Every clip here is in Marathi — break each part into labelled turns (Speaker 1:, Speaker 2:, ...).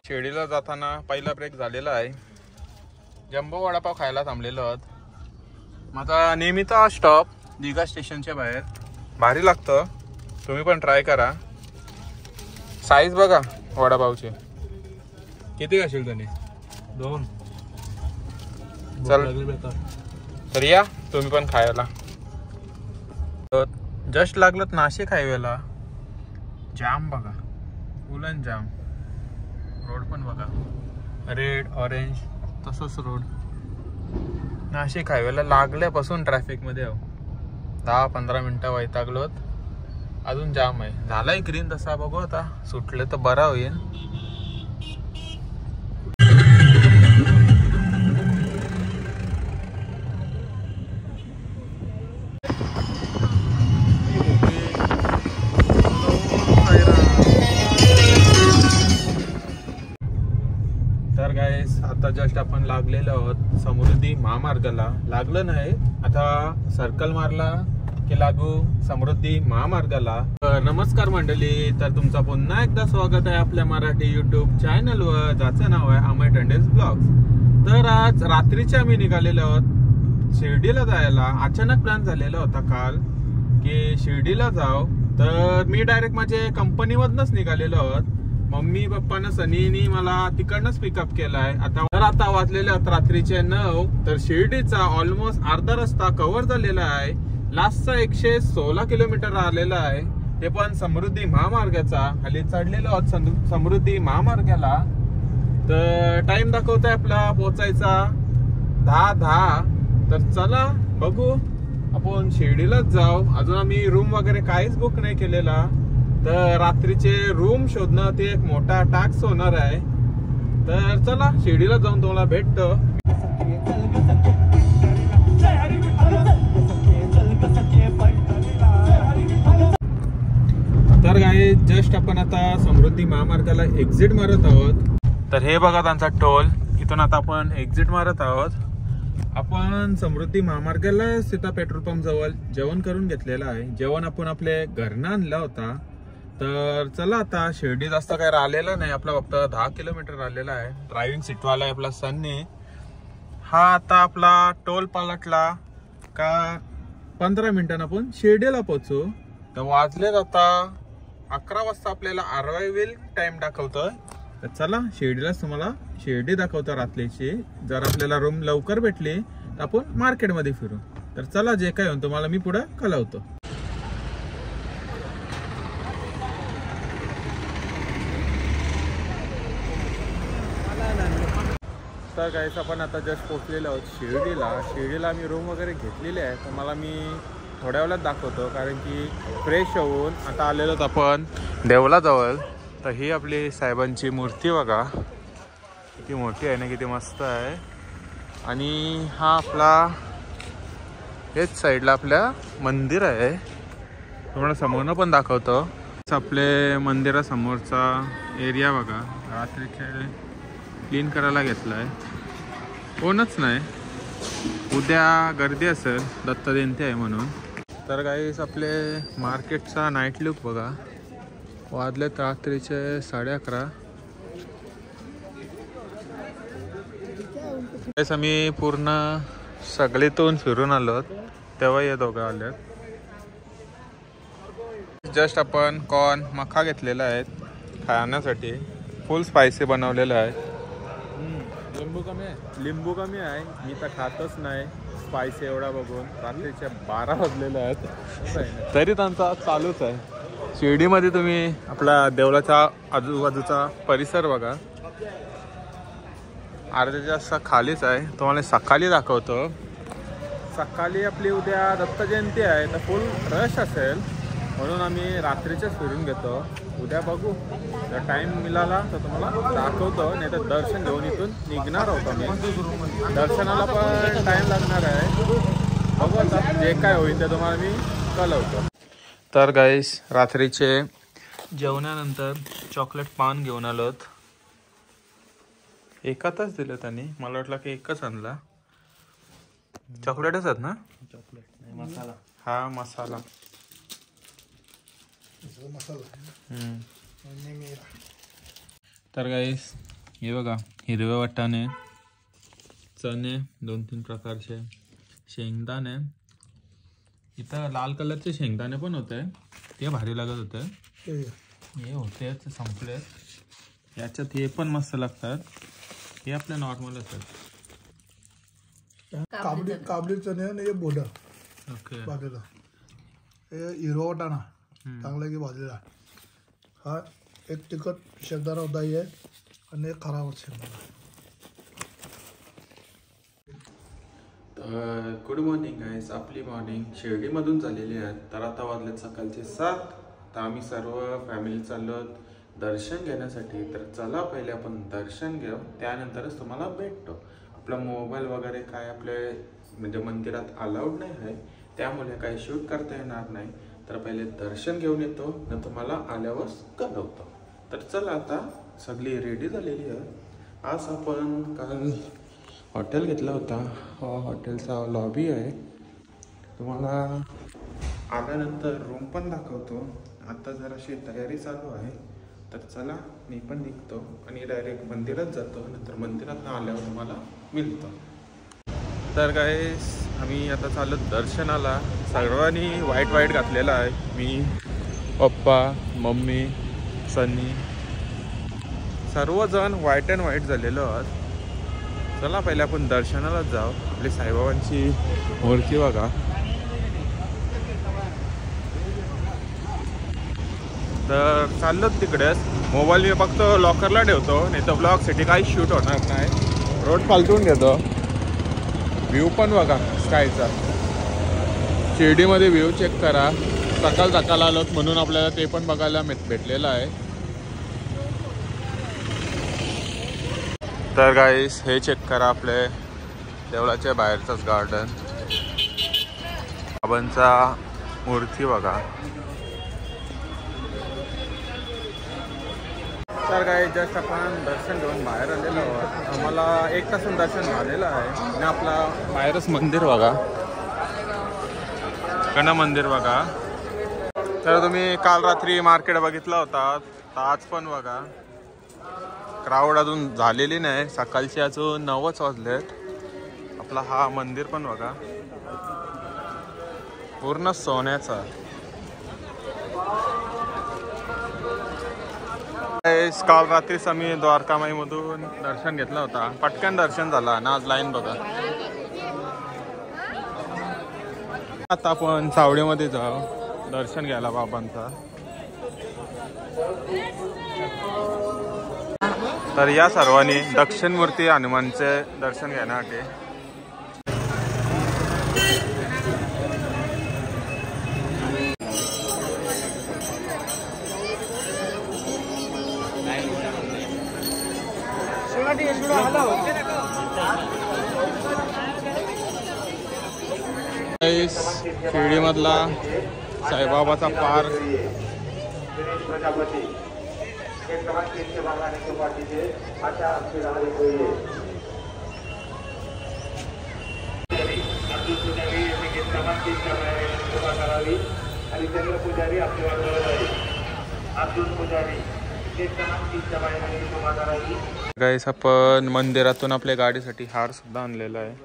Speaker 1: शिर्डीला जाताना पहिला ब्रेक झालेला आहे. जम्बो वडापाव खायला थांबलेलो आहोत. माझा नेहमीचा स्टॉप दिघा स्टेशनच्या बाहेर. भारी लागतं, तुम्ही पण ट्राय करा. साईज बघा वडापावचे किती असेल त्याने.
Speaker 2: 2
Speaker 1: चल तर या तुम्ही पण खायला. जस्ट लागलं नाशिक हायवेला. जाम बघा, फुलन जाम. रोड पण बघा, रेड ऑरेंज तसंच रोड. नाशिक हायवेला लागल्यापासून ट्रॅफिक मध्ये 10-15 मिनिटं वैतागलोत. अजून जाम आहे. झालाय ग्रीन तसा, बघू आता सुटले तर बरा होईल. तर गाईस आता जस्ट आपण लागलेलो आहोत समृद्धी महामार्गाला. लागलं नाही, आता सर्कल मारला की लागू समृद्धी महामार्गाला. नमस्कार मंडळी, तर तुमचा पुन्हा एकदा स्वागत आहे आपल्या मराठी युट्यूब चॅनलवर, ज्याचं नाव आहे अमय टंडेल्स ब्लॉग्स. तर आज रात्रीच्या आम्ही निघालेलो आहोत शिर्डीला जायला. अचानक प्लॅन झालेला होता काल की शिर्डीला जाऊ. तर मी डायरेक्ट माझ्या कंपनीमधनच निघालेलो आहोत. मम्मी पप्पानं सनीनी मला तिकडनंच पिकअप केलाय. आता वाजलेले आहेत रात्रीचे 9. तर शिर्डीचा ऑलमोस्ट अर्धा रस्ता कव्हर झालेला आहे. लास्टचा 116 किलोमीटर आलेला आहे, ते पण समृद्धी महामार्गाचा. खाली चढलेलो आहोत समृद्धी महामार्गाला. तर टाइम दाखवतोय आपला पोहोचायचा 10:10. तर चला बघू, आपण शिर्डीलाच जाऊ. अजून आम्ही रूम वगैरे काहीच बुक नाही केलेला. तर रात्रीचे रूम शोधणं ते एक मोठा टास्क होणार आहे. तर चला शिर्डीला जाऊन तुम्हाला भेटतो. तर गाई जस्ट आपण आता समृद्धी महामार्गाला एक्झिट मारत आहोत. तर हे बघा त्यांचा टोल. इथून आता आपण एक्झिट मारत आहोत. आपण समृद्धी महामार्गाला सीता पेट्रोल पंप जवळ जेवण करून घेतलेलं आहे. जेवण आपण आपल्या घरनं आणला होता. तर चला आता शिर्डी जास्त काय राहिलेलं नाही, आपला फक्त 10 किलोमीटर राहिलेला आहे. ड्रायव्हिंग सीटवाला आहे आपला सन्नी. हा आता आपला टोल पालटला का 15 मिनिटांना आपण शिर्डीला पोहोचू. तर वाजलेत आता 11 वाजता. आपल्याला अरायवल टाइम दाखवतोय. तर चला शिर्डीलाच तुम्हाला शिर्डी दाखवतो रात्रीची. जर आपल्याला रूम लवकर भेटली तर आपण मार्केटमध्ये फिरू. तर चला जे काय होतं तुम्हाला मी पुढे कळवतो. तर गाईस आपण आता जस्ट पोहोचलेलो आहोत शिर्डीला. शिर्डीला मी रूम वगैरे घेतलेली आहे. तर मला मी थोड्या वेळात दाखवतो, कारण की फ्रेश होऊन आता आलेलो आहोत आपण देवलाजवळ. तर ही आपली साहेबांची मूर्ती बघा, किती मोठी आहे ना, किती मस्त आहे. आणि हा आपला हेच साईडला आपल्या मंदिर आहे. तुम्हाला समोरनं पण दाखवतो. आपले मंदिरासमोरचा एरिया बघा. रात्रीचे क्लीन करायला घेतला आहे, कोणच नाही. उद्या गर्दी असेल, दत्त जयंती आहे म्हणून. तर गाईस आपले मार्केटचा नाईट लुक बघा. वाजलेत रात्रीचे 11:30. गाईस आम्ही पूर्ण सगळीतून फिरून आलो, तेव्हा हे दोघं आले. जस्ट आपण कॉर्न मका घेतलेला आहे खाण्यासाठी. फुल स्पायसी बनवलेलं आहे. लिंबू कमी आहे. मी तर खातच नाही स्पायसी एवढा बघून. रात्रीचे 12 वाजलेले आहेत तरी त्यांचा चालूच आहे. शिर्डीमध्ये तुम्ही आपला देवळाच्या आजूबाजूचा परिसर बघा. अर्ध्या जास्त खालीच आहे. तुम्हाला सकाळी दाखवतो. सकाळी आपली उद्या दत्त जयंती आहे, तर फुल रश असेल म्हणून आम्ही रात्रीचेच फिरून घेतो. उद्या बघू, जर टाइम मिळाला तर तुम्हाला दाखवतो. नाही तर दर्शन घेऊन इथून निघणार होतो मी. दर्शनाला पण टाइम लागणार आहे. बघू आता जे काय होईल ते तुम्हाला मी कळवतो. तर गाईस रात्रीचे जेवणानंतर चॉकलेट पान घेऊन आलोत. एकातच दिलं त्यांनी, मला वाटलं की एकच आणला. चॉकलेटच आहेत ना?
Speaker 2: चॉकलेट मसाला.
Speaker 1: हा मसाला. तर गाईस हे बघा हिरवे वाटाणे, चणे 2-3 प्रकारचे, शेंगदाणे, इथं लाल कलरचे शेंगदाणे पण होते, ते भारी लागत होते, हे होते संपले, याच्यात हे पण मस्त लागतात, हे आपले नॉर्मल असतात.
Speaker 2: काबली चणे आणि हे बोडा
Speaker 1: ओके
Speaker 2: भाजलेला, हे हिरवा वाटाणा चांगला की भाजलेला, हा एक तिखट शेंगदाणा होता आहे आणि एक खराब शेंगदाणा.
Speaker 1: गुड मॉर्निंग गाईस, आपली मॉर्निंग शिर्डीमधून झालेली आहे. तर आता वाजलेत सकाळचे 7. तर आम्ही सर्व फॅमिली चाललो दर्शन घेण्यासाठी. तर चला पहिले आपण दर्शन घेऊ, त्यानंतरच तुम्हाला भेटतो. आपला मोबाईल वगैरे काय आपले म्हणजे मंदिरात अलाउड नाही आहे, त्यामुळे काही शूट करता येणार नाही. तर पहिले दर्शन घेऊन येतो, न तुम्हाला आल्यावर कळवतो. तर चला आता सगळी रेडी झालेली आहे. आज आपण काल हॉटेल घेतला होता, हा हॉटेलचा लॉबी आहे, तुम्हाला आल्यानंतर रूम पण दाखवतो. आता जराशी तयारी चालू आहे, तर चला मी पण निघतो आणि डायरेक्ट मंदिरात जातो, नंतर मंदिरात आल्यावर तुम्हाला मिळतो. तर गाईस आम्ही आता चाललो दर्शनाला. सर्वांनी वाईट घातलेला आहे, मी, पप्पा, मम्मी, सनी, सर्वजण व्हाईट अँड व्हाईट झालेलो आहोत. चला पहिले आपण दर्शनालाच जाऊ. आपली साईबाबांची मूर्ती बघा. तर चाललो तिकडेच. मोबाईल मी फक्त लॉकरला ठेवतो, नाही तर ब्लॉगसाठी काही शूट होणार नाही. रोड पालटून घेतो. व्ह्यू पण बघा स्कायचा, शिर्डीमध्ये व्ह्यू चेक करा. सकाळ आलोत म्हणून आपल्याला ते पण बघायला भेटलेलं आहे. तर गाईस हे चेक करा, आपले देवळाच्या बाहेरचंच गार्डन, बाबांचा मूर्ती बघा. तर गाईस जस्ट आपण दर्शन घेऊन बाहेर आलेलो आहोत. आम्हाला 1 तासून दर्शन झालेलं आहे आणि आपला बाहेरच मंदिर बघा, गण मंदिर बघा. तर तुम्ही काल रात्री मार्केट बघितला होता, तर आज पण बघा क्राऊड अजून झालेली नाही, सकाळची अजून 9च वाजलेत. आपला हा मंदिर पण बघा, पूर्ण सोन्याचा. काल रात्रीच आम्ही द्वारकामाईमधून दर्शन घेतलं होता, पटकन दर्शन झाला ना. आज लाईन बघा. आता आपण चावडीमध्ये जाऊ दर्शन घ्यायला बाबांचा. तर या सर्वांनी दक्षिण मूर्ती हनुमानचे दर्शन घेण्यासाठी शिर्डीमधला साईबाबाचा पार्क. गाईस आपण मंदिरातून आपल्या गाडीसाठी हार सुद्धा आणलेला आहे.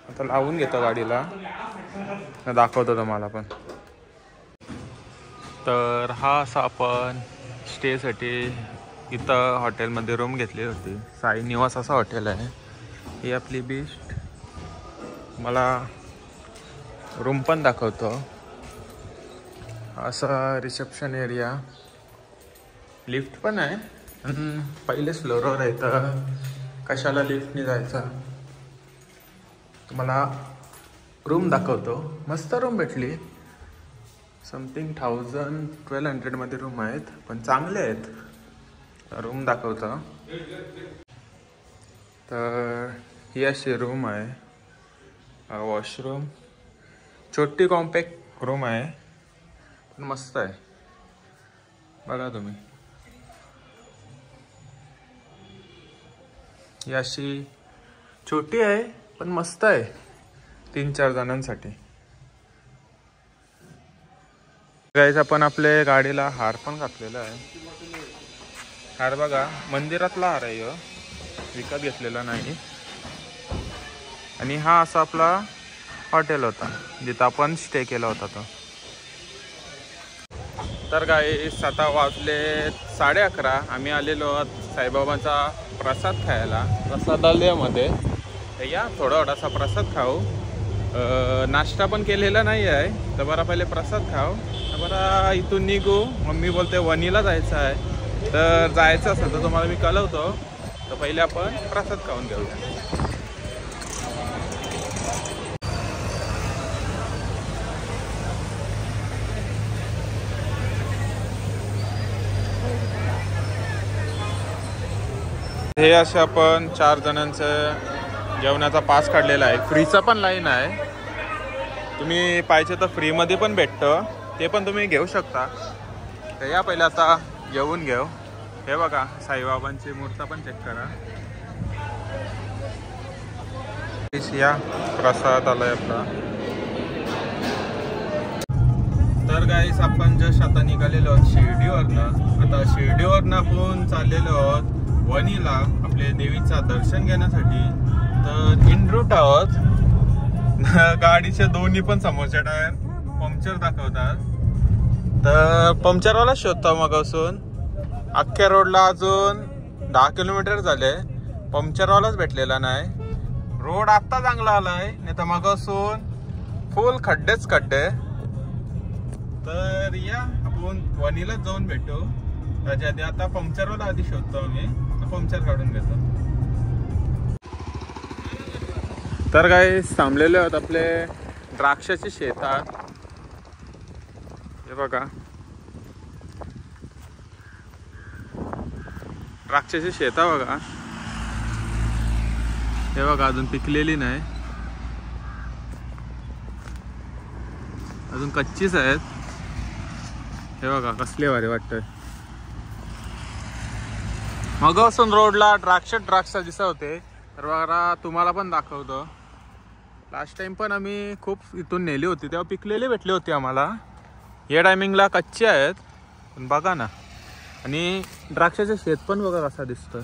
Speaker 1: आता लावून घेतो गाडीला, दाखवतो तुम्हाला पण. तर हा असा आपण स्टेसाठी इथं हॉटेलमध्ये रूम घेतली होती. साई निवास असं हॉटेल आहे. ही आपली बेस्ट. मला रूम पण दाखवतो. असा रिसेप्शन एरिया, लिफ्ट पण आहे. पहिलेच फ्लोअरवर आहे, तर कशाला लिफ्टने जायचं. तुम्हाला रूम दाखवतो. मस्त रूम भेटली. समथिंग 1200 मध्ये रूम आहेत, पण चांगले आहेत. रूम दाखवतो. तर ही अशी रूम आहे. वॉशरूम, छोटी कॉम्पॅक्ट रूम आहे, पण मस्त आहे. बघा तुम्ही, ही अशी छोटी आहे पण मस्त आहे 3-4 जणांसाठी. गाईस आपण आपल्या गाडीला हार पण घातलेला आहे. हार बघा, मंदिरातला हार आहे, विकत घेतलेला नाही. आणि हा असा आपला हॉटेल होता जिथं आपण स्टे केला होता तो. तर गाईस आता वाजले 11:30. आम्ही आलेलो आहोत साईबाबांचा प्रसाद खायला प्रसादालयामध्ये. या थोडासा प्रसाद खाऊ. नाश्ता पण केलेला नाही आहे, तर बरं पहिले प्रसाद खाऊ. तर बरं इथून निघू. मम्मी बोलते वणीला जायचं आहे, तर जायचं असेल तर तुम्हाला मी कळवतो. तर पहिले आपण प्रसाद खाऊन घेऊया. हे असे आपण 4 जणांचं जेवणाचा पास काढलेला आहे. फ्रीचा पण लाईन आहे, तुम्ही पाहिजे तर फ्रीमध्ये पण भेटतं, ते पण तुम्ही घेऊ शकता. तर या पहिले आता जेवून घेऊ. हे बघा साईबाबांची मूर्ती पण चेक करा. या प्रसाद आलाय आपला. तर गाईस आपण जस्ट आता निघालेलो आहोत शिर्डीवरनं. आता शिर्डीवरनं आपण चाललेलो आहोत वणीला आपले देवीचा दर्शन घेण्यासाठी. तर इन रूट आहोत. गाडीचे दोन्ही पण समोरच्या टायर पंक्चर दाखवतात, तर पंक्चरवाला शोधतो मग असून. अख्ख्या रोडला अजून 10 किलोमीटर झाले, पंक्चरवालाच भेटलेला नाही. रोड आत्ता चांगला आलाय, नाही तर मग असून फुल खड्डेच खड्डे. तर या आपण वणीलाच जाऊन भेटू. त्याच्या आधी आता पंक्चरवाला आधी शोधतो आम्ही, पंक्चर काढून घेतो. तर काही थांबलेले आहोत आपले द्राक्षाचे शेतात. हे बघा द्राक्षाची शेता बघा. हे बघा अजून पिकलेली नाही, अजून कच्चीच आहेत. हे बघा कसले भारी वाटतंय. मग असून रोडला द्राक्ष दिसत होते, तर बघा तुम्हाला पण दाखवतो. लास्ट टाइम पण आम्ही खूप इथून नेली होती, तेव्हा पिकलेली भेटली होती आम्हाला. या टायमिंगला कच्चे आहेत पण बघा ना. आणि द्राक्षाचे शेत पण बघा कसा दिसतोय.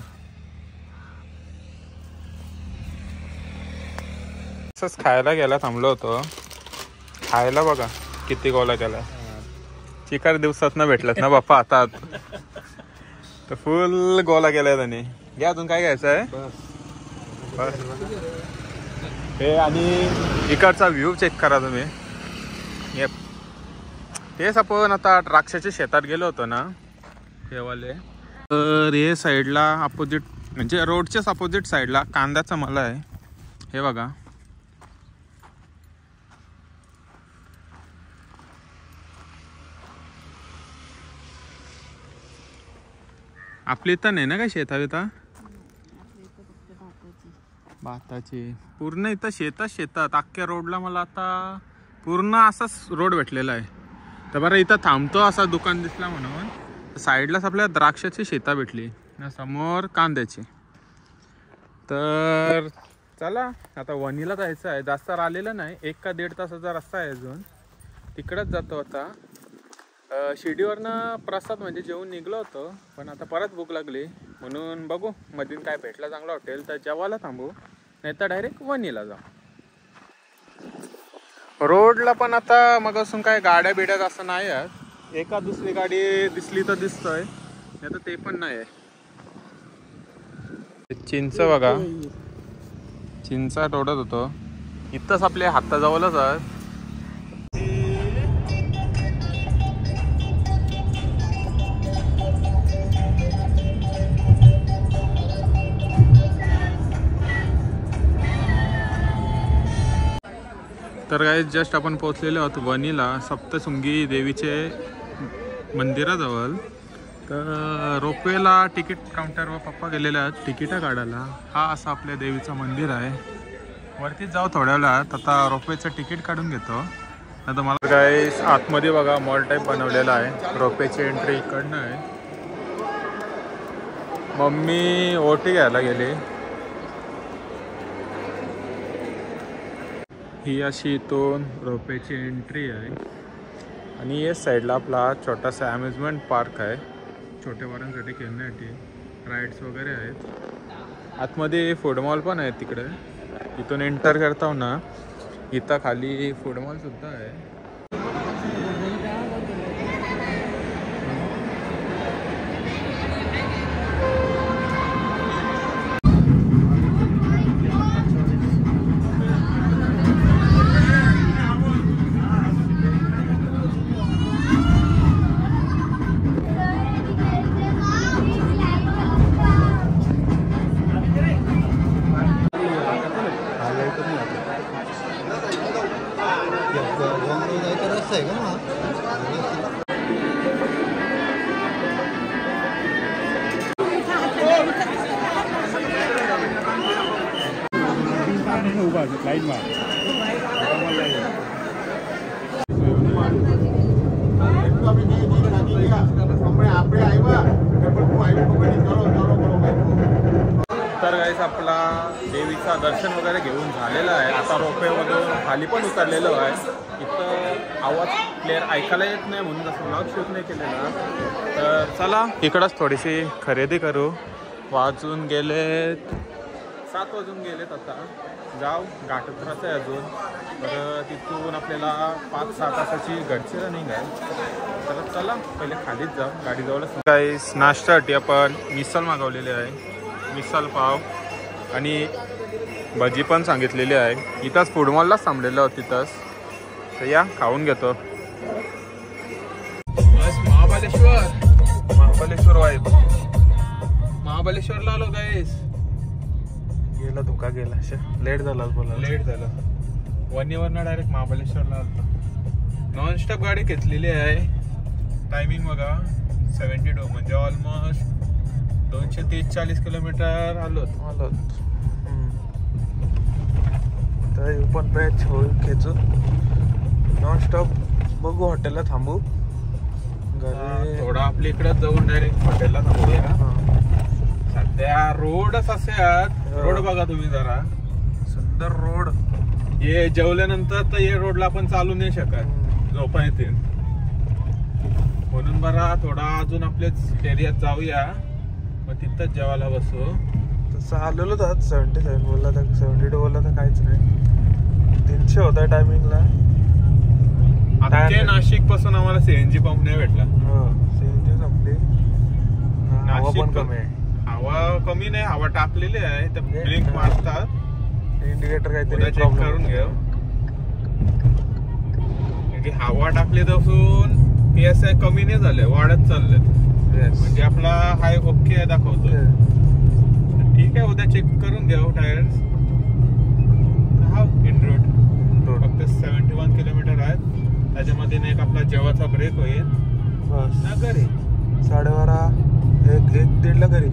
Speaker 1: असंच खायला गेला थांबलो होतो. खायला बघा किती गोला गेला. चिकार दिवसात ना भेटलात ना बाप्पा आता. तर फुल गोला गेलाय त्याने. घ्या अजून काय घ्यायचं आहे. हे आणि इकडचा व्ह्यू चेक करा तुम्ही. तेच आपण आता द्राक्षाच्या शेतात गेलो होतो ना हेवाले. तर हे साईडला अपोजिट म्हणजे रोडच्याच अपोजिट साईडला कांद्याचा मला आहे. हे बघा आपली इथं नाही ना काय शेता भाताची. पूर्ण इथं शेतात अख्ख्या रोडला मला आता पूर्ण असाच रोड भेटलेला आहे. तर बरं इथं थांबतो असा दुकान दिसला म्हणून. साईडलाच आपल्या द्राक्षाची शेता भेटली, समोर कांद्याची. तर चला आता वणीला जायचं आहे. जास्त आलेलं नाही, 1 का 1.5 तासाचा रस्ता आहे अजून. तिकडंच जातो आता. शिर्डीवरनं प्रसाद म्हणजे जेवून निघलो होतो, पण आता परत भूक लागली म्हणून बघू मधून काय भेटला चांगला हॉटेल तर जेवायला थांबू, नाही तर डायरेक्ट वणीला जाऊ. रोडला पण आता मग असून काय गाड्या बिड्यात असं नाही आहेत. एका दुसरी गाडी दिसली तर दिसतोय, नाही तर ते पण नाही आहे. चिंच बघा, चिंचा तोडत होतो इथंच आपल्या हाताजवळच आहेत. तर काय जस्ट आपण पोहोचलेलो आहोत वणीला सप्तशृंगी देवीचे मंदिराजवळ. तर रोपवेला तिकीट काउंटरवर पप्पा गेलेले आहेत तिकीटं काढायला. हा असा आपल्या देवीचं मंदिर आहे. वरतीच जाऊ थोड्या वेळात. आता रोपवेचं तिकीट काढून घेतो. आता मला काय आतमध्ये बघा मॉल टाईप बनवलेला आहे. रोपवेची एंट्री इकडनं आहे. मम्मी ओटी घ्यायला गेली. ही अशी इथून रोपवेची एंट्री आहे. आणि या साईडला आपला छोटासा अम्युजमेंट पार्क आहे, छोट्या पोरांसाठी खेळण्यासाठी राईड्स वगैरे आहेत. आतमध्ये फूड मॉल पण आहे तिकडे. इथून एंटर करताव ना, इथं खाली फूड मॉल सुद्धा आहे. तर गाईस आपला देवीचा दर्शन वगैरे घेऊन झालेलं आहे. आता रोपवेमधून खाली पण उतरलेलो आहे. इथं आवाज क्लिअर ऐकायला येत नाही म्हणून असं ब्लॉग शूट नाही केलेला. तर चला इकडंच थोडीशी खरेदी करू. वाजून गेलेत 7 वाजून गेलेत. आता जाऊ घाटोत्राचं आहे अजून. तर तिथून आपल्याला 5-6 तासाची गडचिरा रनिंग आहे. तर चला पहिले खालीच जाऊ, गाडी जवळच. गाईस नाश्त्यासाठी आपण मिसल मागवलेली आहे. मिसल पाव आणि भजी पण सांगितलेली आहे. इथंच फूड मॉललाच थांबलेलो आहोत तिथंच. तर या खाऊन घेतो. महाबलेश्वर वाईब. महाबलेश्वरला आलो गाईस. गेला धोका गेला. लेट झाला बोला. लेट झाला. वणीवरनं डायरेक्ट महाबलेश्वरला आलो. नॉनस्टॉप गाडी घेतलेली आहे. टायमिंग बघा 72 म्हणजे ऑलमोस्ट 230-40 किलोमीटर आलोत. तर पण बॅच होईल खेचू नॉनस्टॉप. बघू हॉटेलला थांबू. थोडा आपल्या इकडे जाऊन डायरेक्ट हॉटेलला थांबूया. सध्या रोडच असे आहेत. रोड बघा तुम्ही जरा, सुंदर रोड. हे जेवल्यानंतर तर हे रोडला आपण चालू नाही शकत, झोपा येतील. म्हणून बरा थोडा अजून आपल्याच एरियात जाऊया, मग तिथंच जेवायला बसू. तसं आलेलो तर 77 बोलला तर 72 बोलला तर काहीच नाही. 300 होता टायमिंगला. आता नाशिक पासून आम्हाला सीएनजी पंप नाही भेटला. सीएनजी संपली. हवा पण कमी आहे. हवा कमी नाही, हवा टाकलेली आहे. तर ब्लिंक मारतात. इंडिकेटर काहीतरी चेक करून घ्या. हवा टाकली असून PSI कमी नाही झाले, वाढत चाललेत. म्हणजे आपला हाय ओके दाखवतो. ठीक आहे, उद्या चेक करून घ्या टायर्स. हा इन रोड फक्त 71 किलोमीटर आहेत. त्याच्यामध्ये एक आपला जेवाचा ब्रेक होईल ना. घरी 12:30 1-1:30 ला घरी.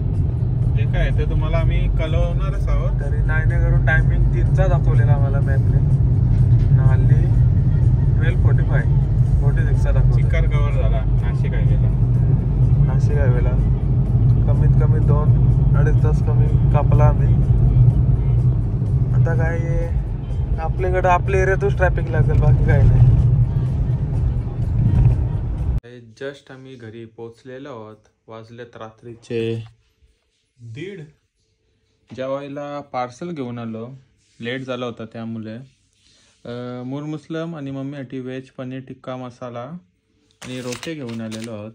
Speaker 1: जे काय ते तुम्हाला आम्ही कळवणारच आहोत. तरी नाही करून टायमिंग 3चा दाखवलेला आम्हाला मॅपने. हल्ली 12:45 दाखवला. चिकार कव्हर झाला नाशिक हायवेला. नाशिक हायवेला कमीत कमी 2-2.5 तास कमी कापला आम्ही. आता काय आपल्याकडे आपल्या एरियातच ट्रॅफिक लागेल, बाकी काय नाही. जस्ट आम्ही घरी पोहोचलेलो आहोत. वाजलेत रात्रीचे 1:30. जेवायला पार्सल घेऊन आलो. लेट झाला होता त्यामुळे. मूर मुस्लम आणि मम्मीसाठी व्हेज पनीर टिक्का मसाला आणि रोटे घेऊन आलेलो आहोत.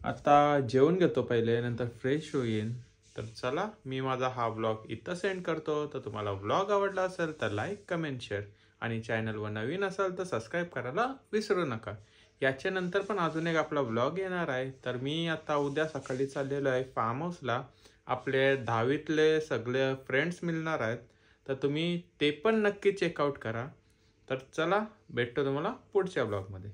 Speaker 1: आता जेवण घेतो पहिले, नंतर फ्रेश होईन. तर चला मी माझा हा व्लॉग इथं सेंड करतो. तर तुम्हाला व्लॉग आवडला असेल तर लाईक कमेंट शेअर आणि चॅनलवर नवीन असाल तर सबस्क्राईब करायला विसरू नका. याच्यानंतर पण अजून एक आपला व्लॉग येणार आहे. तर मी आता उद्या सकाळी चाललेलो आहे फार्म हाऊसला. आपले 10वीतले सगळे फ्रेंड्स मिळणार आहेत. तर तुम्ही ते पण नक्की चेकआउट करा. तर चला भेटतो तुम्हाला पुढच्या ब्लॉगमध्ये.